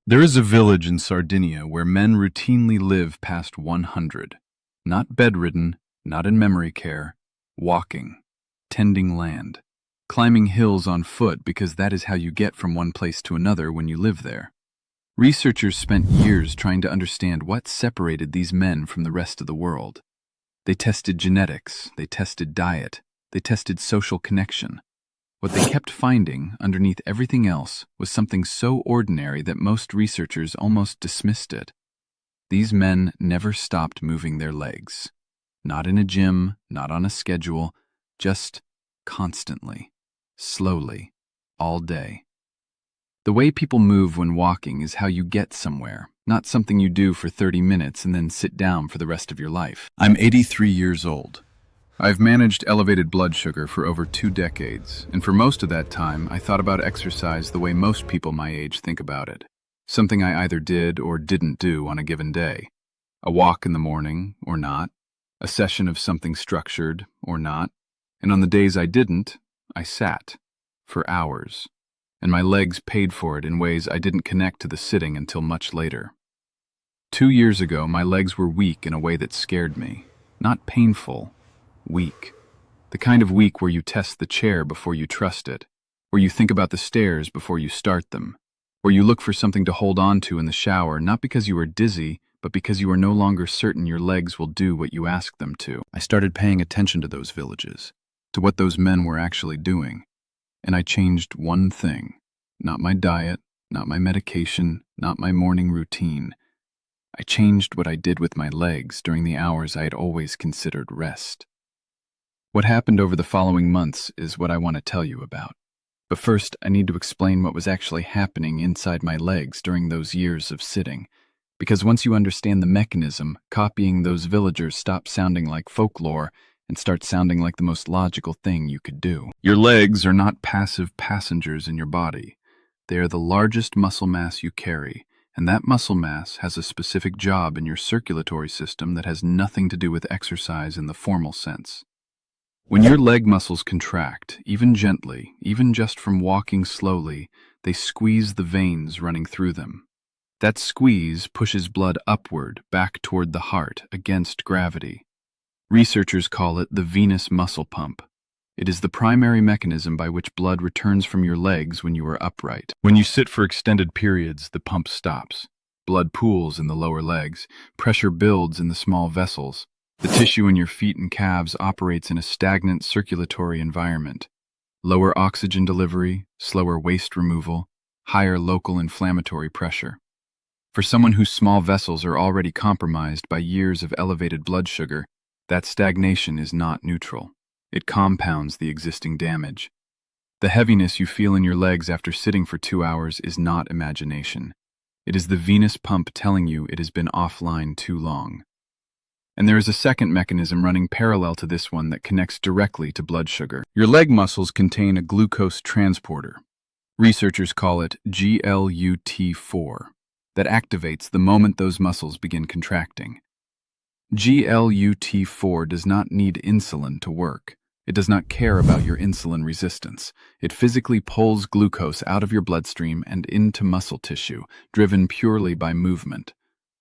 There is a village in Sardinia where men routinely live past 100. Not bedridden, not in memory care, walking, tending land, climbing hills on foot because that is how you get from one place to another when you live there. Researchers spent years trying to understand what separated these men from the rest of the world. They tested genetics, they tested diet, they tested social connection. What they kept finding, underneath everything else, was something so ordinary that most researchers almost dismissed it. These men never stopped moving their legs. Not in a gym, not on a schedule, just constantly, slowly, all day. The way people move when walking is how you get somewhere, not something you do for 30 minutes and then sit down for the rest of your life. I'm 83 years old. I've managed elevated blood sugar for over 2 decades, and for most of that time, I thought about exercise the way most people my age think about it. Something I either did or didn't do on a given day. A walk in the morning, or not. A session of something structured, or not. And on the days I didn't, I sat. For hours. And my legs paid for it in ways I didn't connect to the sitting until much later. 2 years ago, my legs were weak in a way that scared me. Not painful. Weak. The kind of weak where you test the chair before you trust it, where you think about the stairs before you start them, where you look for something to hold on to in the shower not because you are dizzy, but because you are no longer certain your legs will do what you ask them to. I started paying attention to those villages, to what those men were actually doing, and I changed one thing. Not my diet, not my medication, not my morning routine. I changed what I did with my legs during the hours I had always considered rest. What happened over the following months is what I want to tell you about. But first, I need to explain what was actually happening inside my legs during those years of sitting. Because once you understand the mechanism, copying those villagers stops sounding like folklore and starts sounding like the most logical thing you could do. Your legs are not passive passengers in your body. They are the largest muscle mass you carry, and that muscle mass has a specific job in your circulatory system that has nothing to do with exercise in the formal sense. When your leg muscles contract, even gently, even just from walking slowly, they squeeze the veins running through them. That squeeze pushes blood upward, back toward the heart, against gravity. Researchers call it the venous muscle pump. It is the primary mechanism by which blood returns from your legs when you are upright. When you sit for extended periods, the pump stops. Blood pools in the lower legs, pressure builds in the small vessels. The tissue in your feet and calves operates in a stagnant circulatory environment. Lower oxygen delivery, slower waste removal, higher local inflammatory pressure. For someone whose small vessels are already compromised by years of elevated blood sugar, that stagnation is not neutral. It compounds the existing damage. The heaviness you feel in your legs after sitting for 2 hours is not imagination. It is the venous pump telling you it has been offline too long. And there is a second mechanism running parallel to this one that connects directly to blood sugar. Your leg muscles contain a glucose transporter. Researchers call it GLUT4, that activates the moment those muscles begin contracting. GLUT4 does not need insulin to work. It does not care about your insulin resistance. It physically pulls glucose out of your bloodstream and into muscle tissue, driven purely by movement.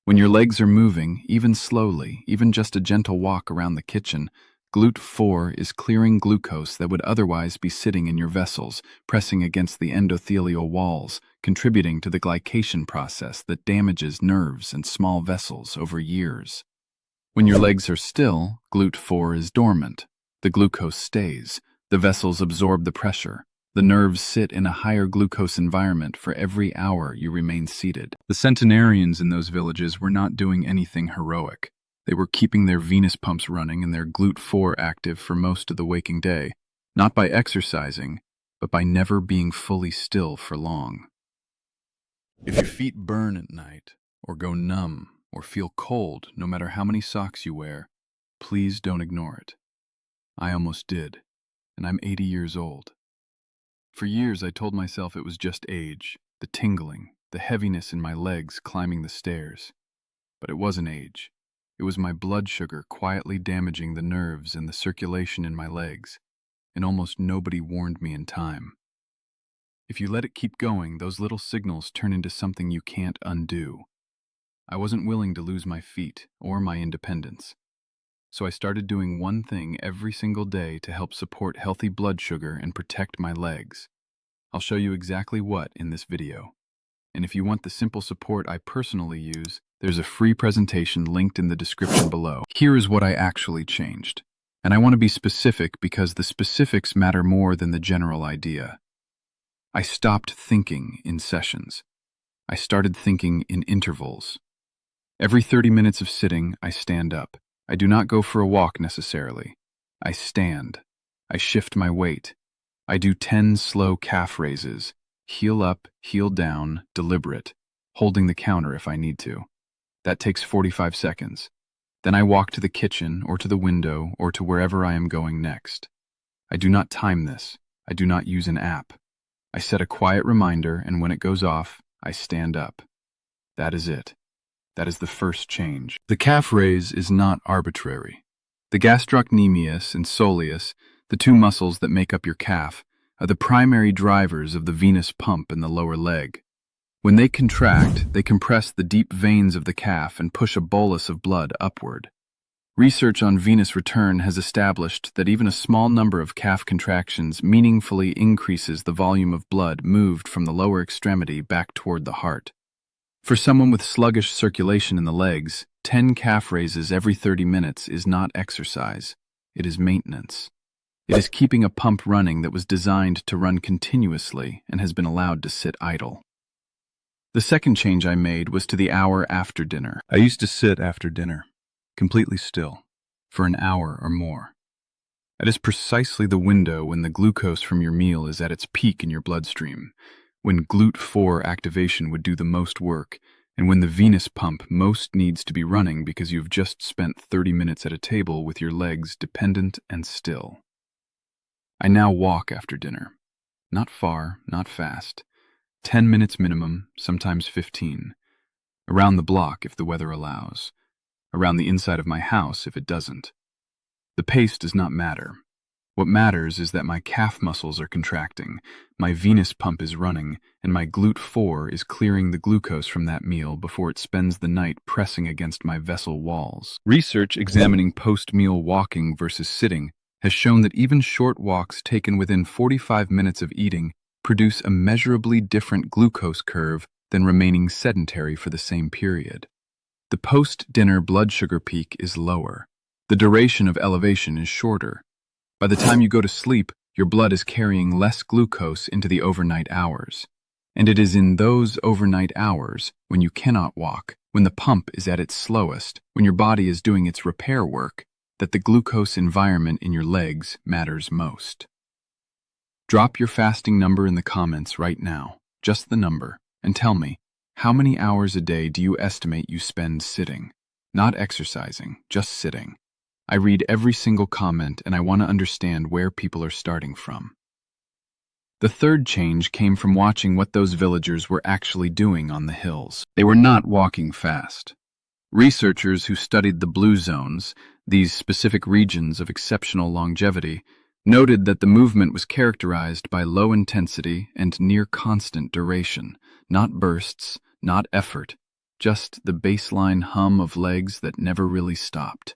When your legs are moving, even slowly, even just a gentle walk around the kitchen, GLUT4 is clearing glucose that would otherwise be sitting in your vessels, pressing against the endothelial walls, contributing to the glycation process that damages nerves and small vessels over years. When your legs are still, GLUT4 is dormant. The glucose stays. The vessels absorb the pressure. The nerves sit in a higher glucose environment for every hour you remain seated. The centenarians in those villages were not doing anything heroic. They were keeping their venous pumps running and their GLUT4 active for most of the waking day, not by exercising, but by never being fully still for long. If your feet burn at night, or go numb, or feel cold no matter how many socks you wear, please don't ignore it. I almost did, and I'm 80 years old. For years I told myself it was just age, the tingling, the heaviness in my legs climbing the stairs. But it wasn't age. It was my blood sugar quietly damaging the nerves and the circulation in my legs, and almost nobody warned me in time. If you let it keep going, those little signals turn into something you can't undo. I wasn't willing to lose my feet or my independence. So I started doing one thing every single day to help support healthy blood sugar and protect my legs. I'll show you exactly what in this video. And if you want the simple support I personally use, there's a free presentation linked in the description below. Here is what I actually changed. And I want to be specific because the specifics matter more than the general idea. I stopped thinking in sessions. I started thinking in intervals. Every 30 minutes of sitting, I stand up. I do not go for a walk necessarily. I stand. I shift my weight. I do 10 slow calf raises, heel up, heel down, deliberate, holding the counter if I need to. That takes 45 seconds. Then I walk to the kitchen or to the window or to wherever I am going next. I do not time this. I do not use an app. I set a quiet reminder, and when it goes off, I stand up. That is it. That is the first change. The calf raise is not arbitrary. The gastrocnemius and soleus, the two muscles that make up your calf, are the primary drivers of the venous pump in the lower leg. When they contract, they compress the deep veins of the calf and push a bolus of blood upward. Research on venous return has established that even a small number of calf contractions meaningfully increases the volume of blood moved from the lower extremity back toward the heart. For someone with sluggish circulation in the legs, 10 calf raises every 30 minutes is not exercise. It is maintenance. It is keeping a pump running that was designed to run continuously and has been allowed to sit idle. The second change I made was to the hour after dinner. I used to sit after dinner, completely still, for an hour or more. That is precisely the window when the glucose from your meal is at its peak in your bloodstream, when GLUT4 activation would do the most work, and when the venous pump most needs to be running because you've just spent 30 minutes at a table with your legs dependent and still. I now walk after dinner. Not far, not fast. 10 minutes minimum, sometimes 15. Around the block if the weather allows. Around the inside of my house if it doesn't. The pace does not matter. What matters is that my calf muscles are contracting, my venous pump is running, and my GLUT4 is clearing the glucose from that meal before it spends the night pressing against my vessel walls. Research examining post-meal walking versus sitting has shown that even short walks taken within 45 minutes of eating produce a measurably different glucose curve than remaining sedentary for the same period. The post-dinner blood sugar peak is lower. The duration of elevation is shorter. By the time you go to sleep, your blood is carrying less glucose into the overnight hours. And it is in those overnight hours, when you cannot walk, when the pump is at its slowest, when your body is doing its repair work, that the glucose environment in your legs matters most. Drop your fasting number in the comments right now, just the number, and tell me, how many hours a day do you estimate you spend sitting? Not exercising, just sitting. I read every single comment and I want to understand where people are starting from. The third change came from watching what those villagers were actually doing on the hills. They were not walking fast. Researchers who studied the blue zones, these specific regions of exceptional longevity, noted that the movement was characterized by low intensity and near constant duration, not bursts, not effort, just the baseline hum of legs that never really stopped.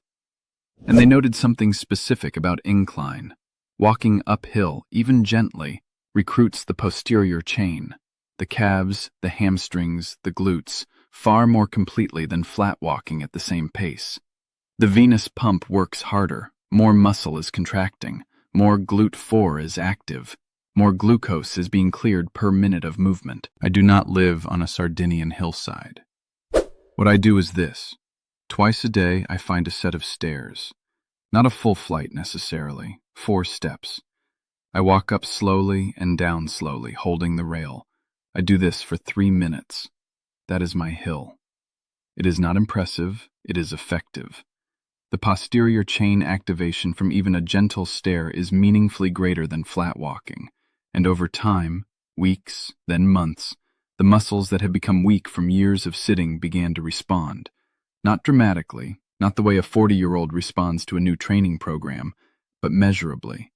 And they noted something specific about incline. Walking uphill, even gently, recruits the posterior chain, the calves, the hamstrings, the glutes, far more completely than flat walking at the same pace. The venous pump works harder, more muscle is contracting, more GLUT4 is active, more glucose is being cleared per minute of movement. I do not live on a Sardinian hillside. What I do is this. Twice a day, I find a set of stairs. Not a full flight necessarily, 4 steps. I walk up slowly and down slowly, holding the rail. I do this for 3 minutes. That is my hill. It is not impressive, it is effective. The posterior chain activation from even a gentle stair is meaningfully greater than flat walking, and over time, weeks, then months, the muscles that have become weak from years of sitting began to respond. Not dramatically, not the way a 40-year-old responds to a new training program, but measurably.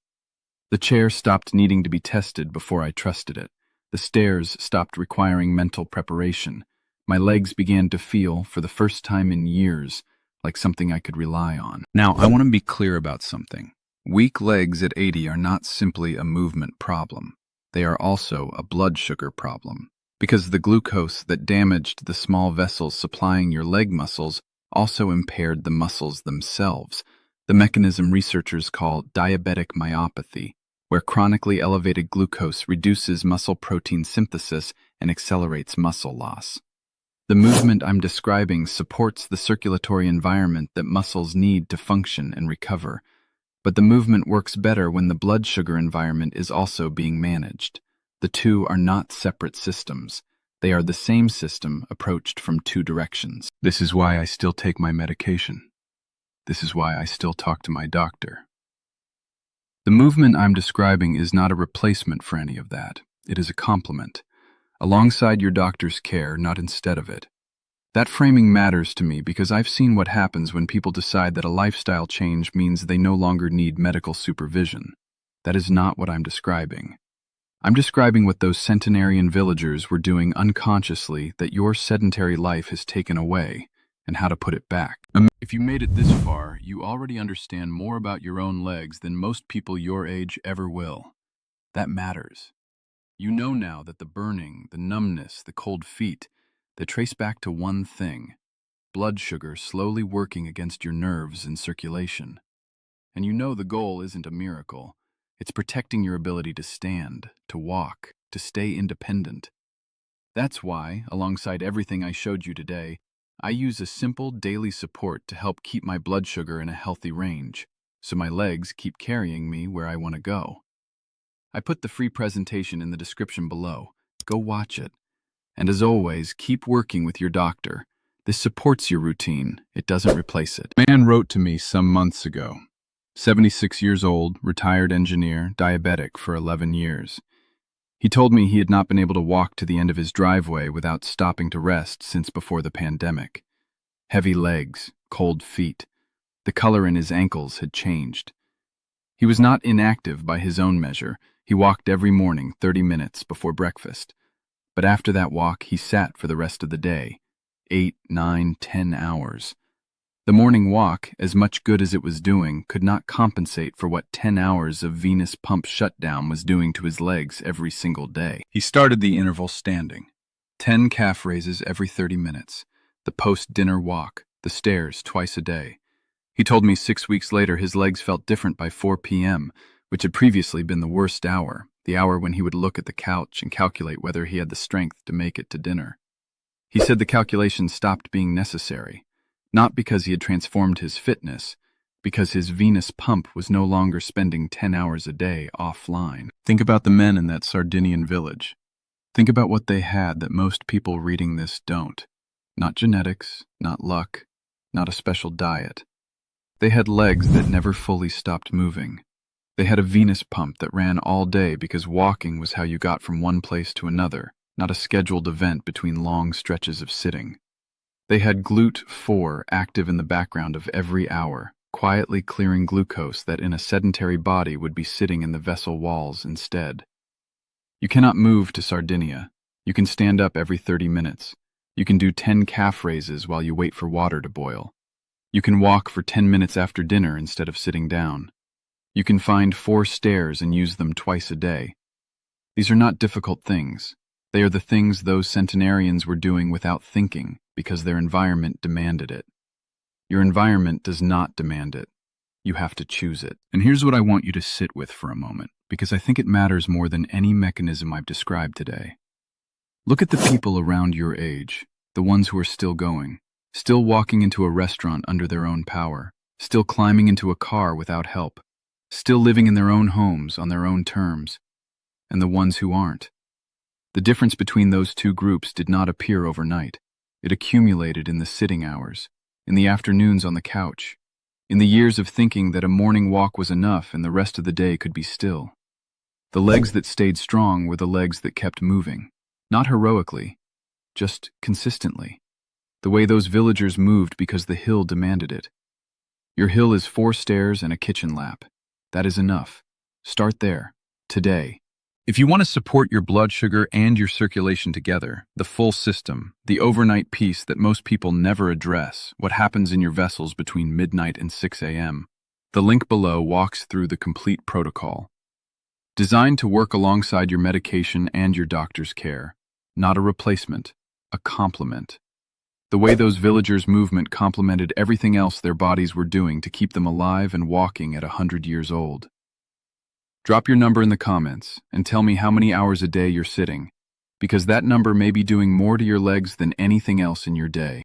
The chair stopped needing to be tested before I trusted it. The stairs stopped requiring mental preparation. My legs began to feel, for the first time in years, like something I could rely on. Now, I want to be clear about something. Weak legs at 80 are not simply a movement problem. They are also a blood sugar problem, because the glucose that damaged the small vessels supplying your leg muscles also impaired the muscles themselves, the mechanism researchers call diabetic myopathy, where chronically elevated glucose reduces muscle protein synthesis and accelerates muscle loss. The movement I'm describing supports the circulatory environment that muscles need to function and recover, but the movement works better when the blood sugar environment is also being managed. The two are not separate systems. They are the same system approached from two directions. This is why I still take my medication. This is why I still talk to my doctor. The movement I'm describing is not a replacement for any of that. It is a complement, alongside your doctor's care, not instead of it. That framing matters to me because I've seen what happens when people decide that a lifestyle change means they no longer need medical supervision. That is not what I'm describing. I'm describing what those centenarian villagers were doing unconsciously that your sedentary life has taken away, and how to put it back. If you made it this far, you already understand more about your own legs than most people your age ever will. That matters. You know now that the burning, the numbness, the cold feet, they trace back to one thing: blood sugar slowly working against your nerves and circulation. And you know the goal isn't a miracle. It's protecting your ability to stand, to walk, to stay independent. That's why, alongside everything I showed you today, I use a simple daily support to help keep my blood sugar in a healthy range, so my legs keep carrying me where I want to go. I put the free presentation in the description below. Go watch it. And as always, keep working with your doctor. This supports your routine. It doesn't replace it. A man wrote to me some months ago. 76 years old, retired engineer, diabetic for 11 years. He told me he had not been able to walk to the end of his driveway without stopping to rest since before the pandemic. Heavy legs, cold feet. The color in his ankles had changed. He was not inactive by his own measure. He walked every morning 30 minutes before breakfast. But after that walk, he sat for the rest of the day, 8, 9, 10 hours. The morning walk, as much good as it was doing, could not compensate for what 10 hours of venous pump shutdown was doing to his legs every single day. He started the interval standing. 10 calf raises every 30 minutes, the post-dinner walk, the stairs twice a day. He told me 6 weeks later his legs felt different by 4 p.m., which had previously been the worst hour, the hour when he would look at the couch and calculate whether he had the strength to make it to dinner. He said the calculation stopped being necessary. Not because he had transformed his fitness, because his venous pump was no longer spending 10 hours a day offline. Think about the men in that Sardinian village. Think about what they had that most people reading this don't. Not genetics, not luck, not a special diet. They had legs that never fully stopped moving. They had a venous pump that ran all day because walking was how you got from one place to another, not a scheduled event between long stretches of sitting. They had GLUT4 active in the background of every hour, quietly clearing glucose that in a sedentary body would be sitting in the vessel walls instead. You cannot move to Sardinia. You can stand up every 30 minutes. You can do 10 calf raises while you wait for water to boil. You can walk for 10 minutes after dinner instead of sitting down. You can find 4 stairs and use them twice a day. These are not difficult things. They are the things those centenarians were doing without thinking, because their environment demanded it. Your environment does not demand it. You have to choose it. And here's what I want you to sit with for a moment, because I think it matters more than any mechanism I've described today. Look at the people around your age, the ones who are still going, still walking into a restaurant under their own power, still climbing into a car without help, still living in their own homes on their own terms, and the ones who aren't. The difference between those two groups did not appear overnight. It accumulated in the sitting hours, in the afternoons on the couch, in the years of thinking that a morning walk was enough and the rest of the day could be still. The legs that stayed strong were the legs that kept moving, not heroically, just consistently, the way those villagers moved because the hill demanded it. Your hill is 4 stairs and a kitchen lap. That is enough. Start there, today. If you want to support your blood sugar and your circulation together, the full system, the overnight piece that most people never address, what happens in your vessels between midnight and 6 a.m., the link below walks through the complete protocol. Designed to work alongside your medication and your doctor's care. Not a replacement, a complement. The way those villagers' movement complemented everything else their bodies were doing to keep them alive and walking at 100 years old. Drop your number in the comments and tell me how many hours a day you're sitting, because that number may be doing more to your legs than anything else in your day.